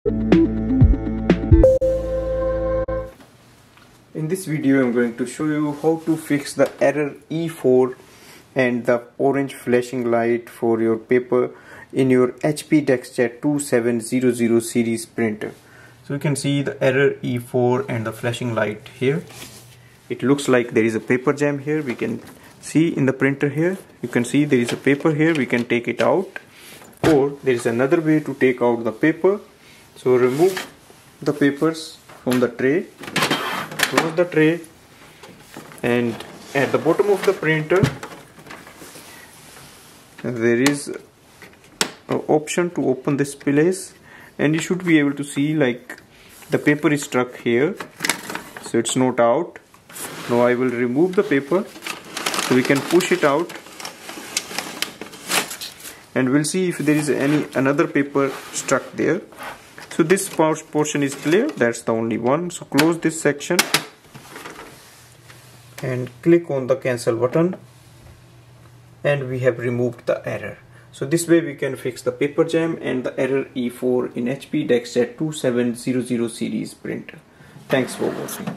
In this video I'm going to show you how to fix the error E4 and the orange flashing light for your paper in your HP DeskJet 2700 series printer. So you can see the error E4 and the flashing light here. It looks like there is a paper jam here. We can see in the printer here. You can see there is a paper here. We can take it out, or there is another way to take out the paper. So remove the papers from the tray, close the tray, and at the bottom of the printer there is an option to open this place, and you should be able to see like the paper is stuck here, so it's not out. Now I will remove the paper so we can push it out, and we'll see if there is another paper stuck there. So this portion is clear, that's the only one. So close this section and click on the cancel button, and we have removed the error. So this way we can fix the paper jam and the error E4 in HP DeskJet 2700 series printer. Thanks for watching.